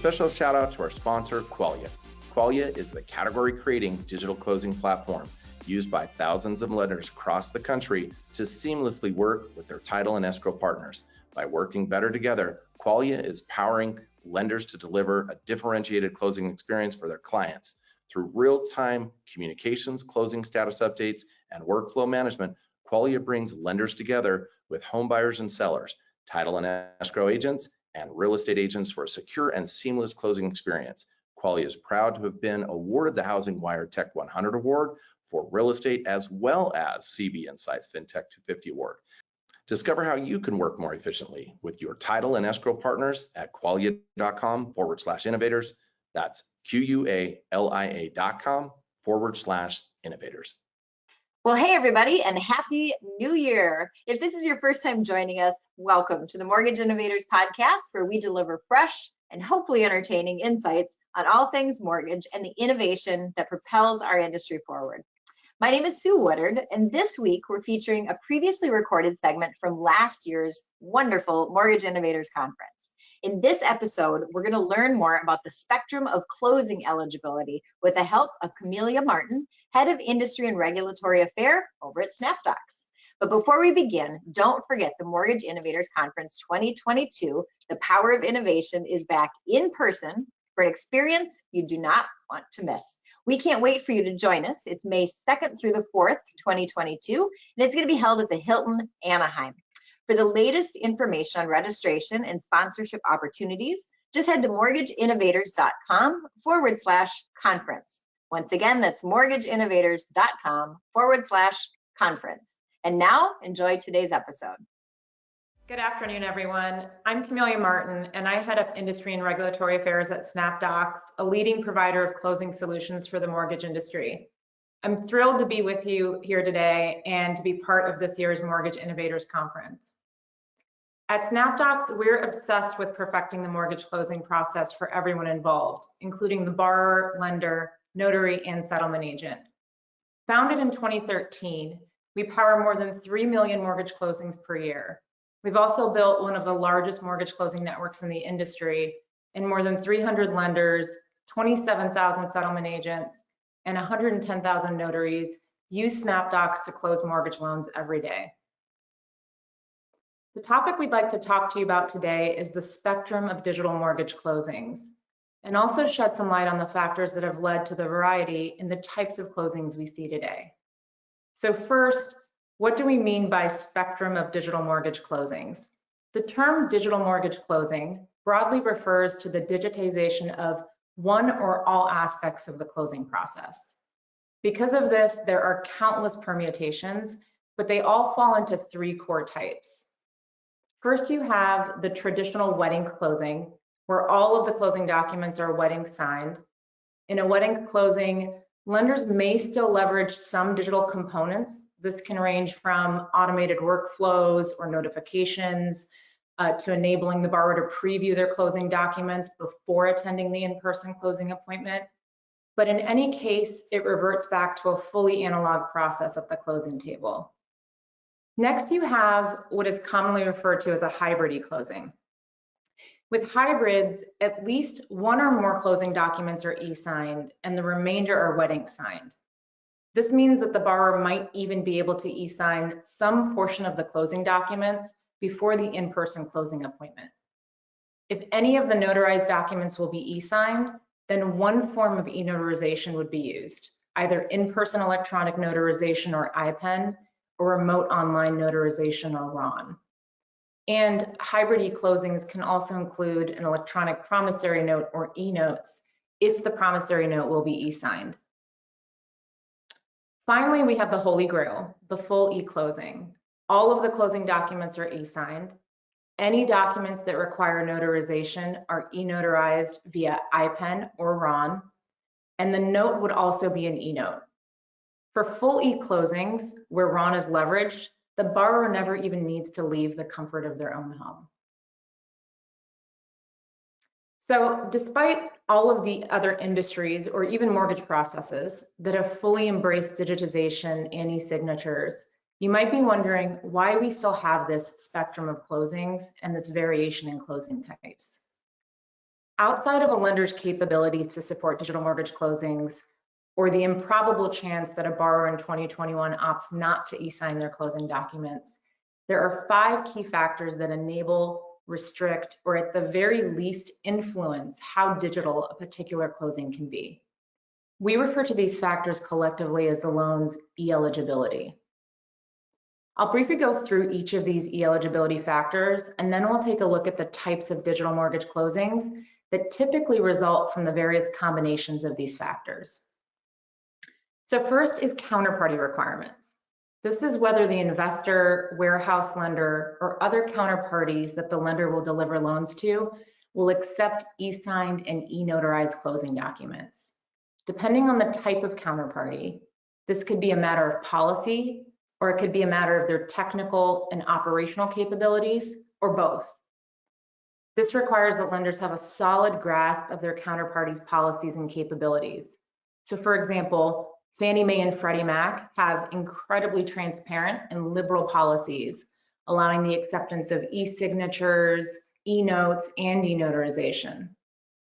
special shout out to our sponsor, Qualia. Qualia is the category-creating digital closing platform used by thousands of lenders across the country to seamlessly work with their title and escrow partners. By working better together, Qualia is powering lenders to deliver a differentiated closing experience for their clients. Through real-time communications, closing status updates, and workflow management, Qualia brings lenders together with home buyers and sellers, title and escrow agents, and real estate agents for a secure and seamless closing experience. Qualia is proud to have been awarded the Housing Wire Tech 100 Award for real estate, as well as CB Insights FinTech 250 Award. Discover how you can work more efficiently with your title and escrow partners at qualia.com/innovators. That's QUALIA.com/innovators. Well, hey, everybody, and Happy New Year. If this is your first time joining us, welcome to the Mortgage Innovators Podcast, where we deliver fresh and hopefully entertaining insights on all things mortgage and the innovation that propels our industry forward. My name is Sue Woodard, and this week we're featuring a previously recorded segment from last year's wonderful Mortgage Innovators Conference. In this episode, we're going to learn more about the Spectrum of Closing Eligibility with the help of Camelia Martin, Head of Industry and Regulatory Affairs over at Snapdocs. But before we begin, don't forget the Mortgage Innovators Conference 2022, The Power of Innovation, is back in person for an experience you do not want to miss. We can't wait for you to join us. It's May 2nd through the 4th, 2022, and it's going to be held at the Hilton Anaheim. For the latest information on registration and sponsorship opportunities, just head to mortgageinnovators.com/conference. Once again, that's mortgageinnovators.com/conference. And now, enjoy today's episode. Good afternoon, everyone. I'm Camelia Martin, and I head up Industry and Regulatory Affairs at Snapdocs, a leading provider of closing solutions for the mortgage industry. I'm thrilled to be with you here today and to be part of this year's Mortgage Innovators Conference. At Snapdocs, we're obsessed with perfecting the mortgage closing process for everyone involved, including the borrower, lender, notary, and settlement agent. Founded in 2013, we power more than 3 million mortgage closings per year. We've also built one of the largest mortgage closing networks in the industry, and more than 300 lenders, 27,000 settlement agents, and 110,000 notaries use Snapdocs to close mortgage loans every day. The topic we'd like to talk to you about today is the spectrum of digital mortgage closings, and also shed some light on the factors that have led to the variety in the types of closings we see today. So first, what do we mean by spectrum of digital mortgage closings? The term digital mortgage closing broadly refers to the digitization of one or all aspects of the closing process. Because of this, there are countless permutations, but they all fall into three core types. First, you have the traditional wedding closing, where all of the closing documents are wedding signed. In a wedding closing, lenders may still leverage some digital components. This can range from automated workflows or notifications to enabling the borrower to preview their closing documents before attending the in-person closing appointment. But in any case, it reverts back to a fully analog process at the closing table. Next, you have what is commonly referred to as a hybrid e-closing. With hybrids, at least one or more closing documents are e-signed and the remainder are wedding signed. This means that the borrower might even be able to e-sign some portion of the closing documents before the in-person closing appointment. If any of the notarized documents will be e-signed, then one form of e-notarization would be used, either in-person electronic notarization or IPEN, or remote online notarization or RON. And hybrid e-closings can also include an electronic promissory note or e-notes if the promissory note will be e-signed. Finally, we have the Holy Grail, the full e-closing. All of the closing documents are e-signed. Any documents that require notarization are e-notarized via IPEN or RON, and the note would also be an e-note. For full e-closings, where RON is leveraged, the borrower never even needs to leave the comfort of their own home. So despite all of the other industries or even mortgage processes that have fully embraced digitization and e-signatures, you might be wondering why we still have this spectrum of closings and this variation in closing types. Outside of a lender's capabilities to support digital mortgage closings, or the improbable chance that a borrower in 2021 opts not to e-sign their closing documents, there are 5 key factors that enable, restrict, or at the very least influence how digital a particular closing can be. We refer to these factors collectively as the loan's e-eligibility. I'll briefly go through each of these e-eligibility factors, and then we'll take a look at the types of digital mortgage closings that typically result from the various combinations of these factors. So first is counterparty requirements. This is whether the investor, warehouse lender, or other counterparties that the lender will deliver loans to will accept e-signed and e-notarized closing documents. Depending on the type of counterparty, this could be a matter of policy, or it could be a matter of their technical and operational capabilities, or both. This requires that lenders have a solid grasp of their counterparty's policies and capabilities. So for example, Fannie Mae and Freddie Mac have incredibly transparent and liberal policies, allowing the acceptance of e-signatures, e-notes, and e-notarization.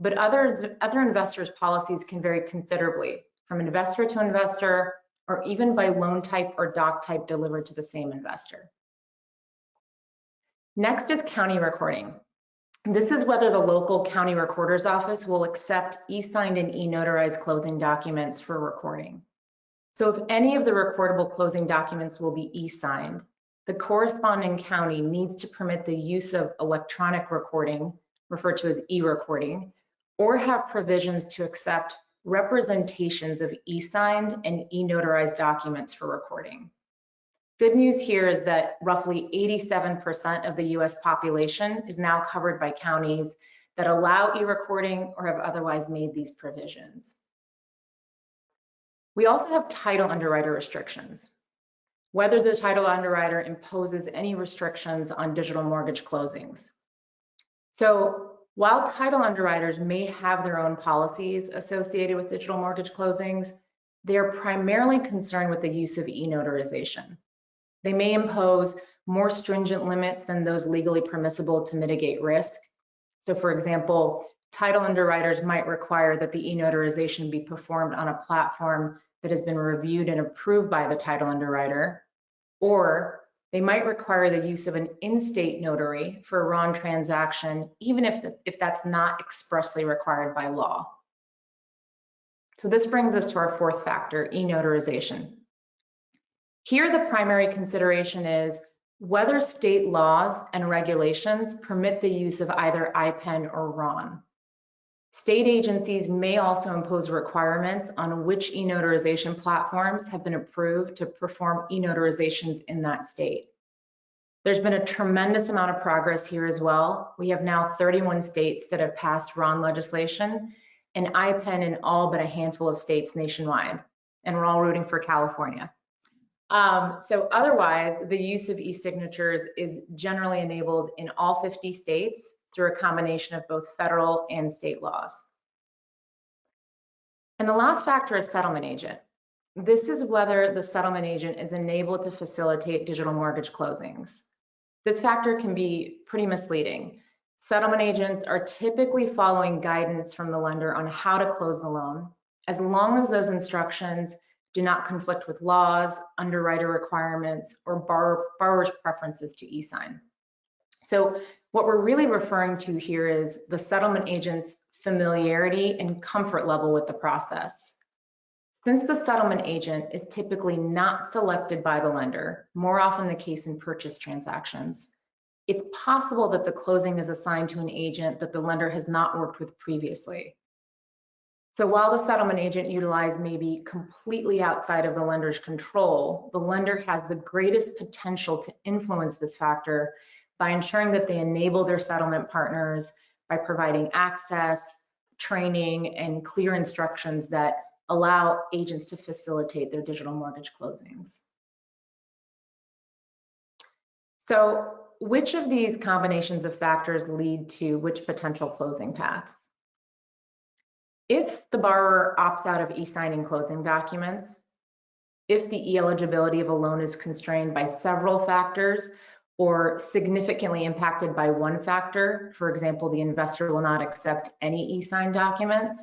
But other investors' policies can vary considerably, from investor to investor, or even by loan type or doc type delivered to the same investor. Next is county recording. This is whether the local county recorder's office will accept e-signed and e-notarized closing documents for recording. So if any of the recordable closing documents will be e-signed, the corresponding county needs to permit the use of electronic recording, referred to as e-recording, or have provisions to accept representations of e-signed and e-notarized documents for recording. Good news here is that roughly 87% of the US population is now covered by counties that allow e-recording or have otherwise made these provisions. We also have title underwriter restrictions. Whether the title underwriter imposes any restrictions on digital mortgage closings. So while title underwriters may have their own policies associated with digital mortgage closings, they are primarily concerned with the use of e-notarization. They may impose more stringent limits than those legally permissible to mitigate risk. So for example, title underwriters might require that the e-notarization be performed on a platform that has been reviewed and approved by the title underwriter, or they might require the use of an in-state notary for a RON transaction, even if that's not expressly required by law. So this brings us to our 4th factor, e-notarization. Here, the primary consideration is whether state laws and regulations permit the use of either IPEN or RON. State agencies may also impose requirements on which e-notarization platforms have been approved to perform e-notarizations in that state. There's been a tremendous amount of progress here as well. We have now 31 states that have passed RON legislation and IPEN in all but a handful of states nationwide, and we're all rooting for California. So otherwise, the use of e-signatures is generally enabled in all 50 states through a combination of both federal and state laws. And the last factor is settlement agent. This is whether the settlement agent is enabled to facilitate digital mortgage closings. This factor can be pretty misleading. Settlement agents are typically following guidance from the lender on how to close the loan, as long as those instructions do not conflict with laws, underwriter requirements, or borrower's preferences to e-sign. So what we're really referring to here is the settlement agent's familiarity and comfort level with the process. Since the settlement agent is typically not selected by the lender, more often the case in purchase transactions, it's possible that the closing is assigned to an agent that the lender has not worked with previously. So while the settlement agent utilized may be completely outside of the lender's control, the lender has the greatest potential to influence this factor by ensuring that they enable their settlement partners by providing access, training, and clear instructions that allow agents to facilitate their digital mortgage closings. So which of these combinations of factors lead to which potential closing paths? If the borrower opts out of e-signing closing documents, if the e-eligibility of a loan is constrained by several factors, or significantly impacted by one factor, for example, the investor will not accept any e-sign documents,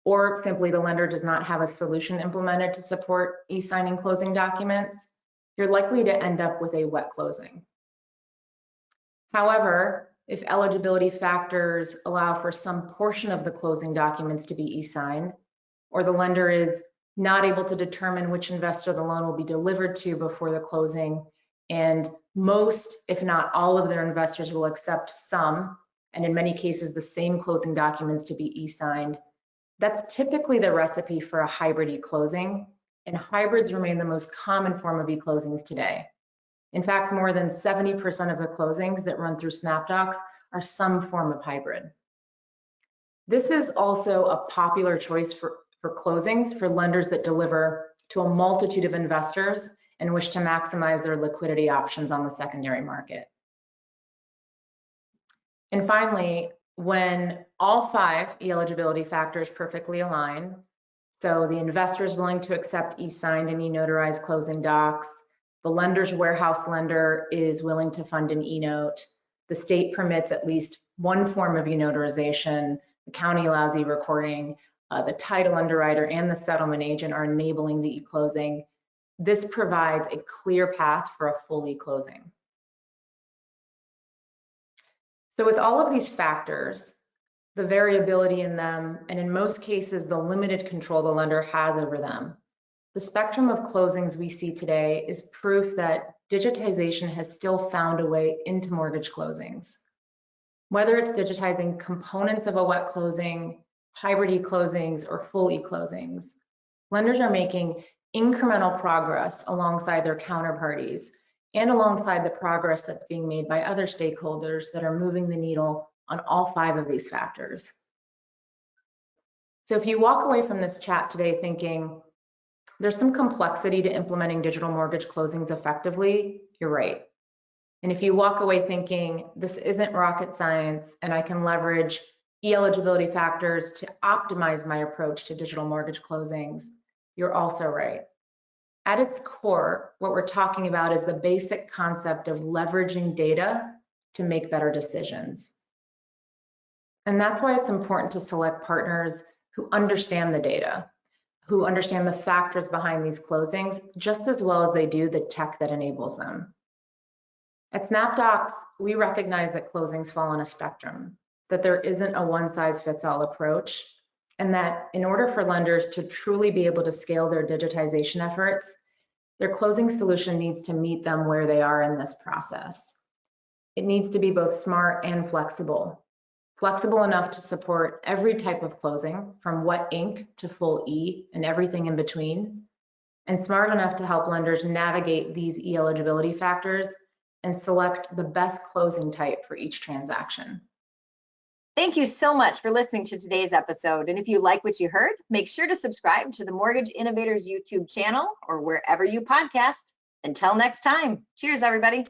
or simply the lender does not have a solution implemented to support e-signing closing documents, you're likely to end up with a wet closing. However, if eligibility factors allow for some portion of the closing documents to be e-signed, or the lender is not able to determine which investor the loan will be delivered to before the closing, and most, if not all of their investors will accept some, and in many cases the same closing documents to be e-signed, that's typically the recipe for a hybrid e-closing, and hybrids remain the most common form of e-closings today. In fact, more than 70% of the closings that run through Snapdocs are some form of hybrid. This is also a popular choice for closings for lenders that deliver to a multitude of investors and wish to maximize their liquidity options on the secondary market. And finally, when all 5 e-eligibility factors perfectly align, so the investor is willing to accept e-signed and e-notarized closing docs, the lender's warehouse lender is willing to fund an e-note, the state permits at least one form of e-notarization, the county allows e-recording, the title underwriter and the settlement agent are enabling the e-closing. This provides a clear path for a full e-closing. So with all of these factors, the variability in them, and in most cases, the limited control the lender has over them, the spectrum of closings we see today is proof that digitization has still found a way into mortgage closings. Whether it's digitizing components of a wet closing, hybrid e-closings, or full e-closings, lenders are making incremental progress alongside their counterparties and alongside the progress that's being made by other stakeholders that are moving the needle on all 5 of these factors. So if you walk away from this chat today thinking, there's some complexity to implementing digital mortgage closings effectively, you're right. And if you walk away thinking, this isn't rocket science and I can leverage e-eligibility factors to optimize my approach to digital mortgage closings, you're also right. At its core, what we're talking about is the basic concept of leveraging data to make better decisions. And that's why it's important to select partners who understand the data, who understand the factors behind these closings, just as well as they do the tech that enables them. At Snapdocs, we recognize that closings fall on a spectrum, that there isn't a one-size-fits-all approach, and that in order for lenders to truly be able to scale their digitization efforts, their closing solution needs to meet them where they are in this process. It needs to be both smart and flexible. Flexible enough to support every type of closing, from wet ink to full E and everything in between, and smart enough to help lenders navigate these e-eligibility factors and select the best closing type for each transaction. Thank you so much for listening to today's episode. And if you like what you heard, make sure to subscribe to the Mortgage Innovators YouTube channel or wherever you podcast. Until next time, cheers, everybody.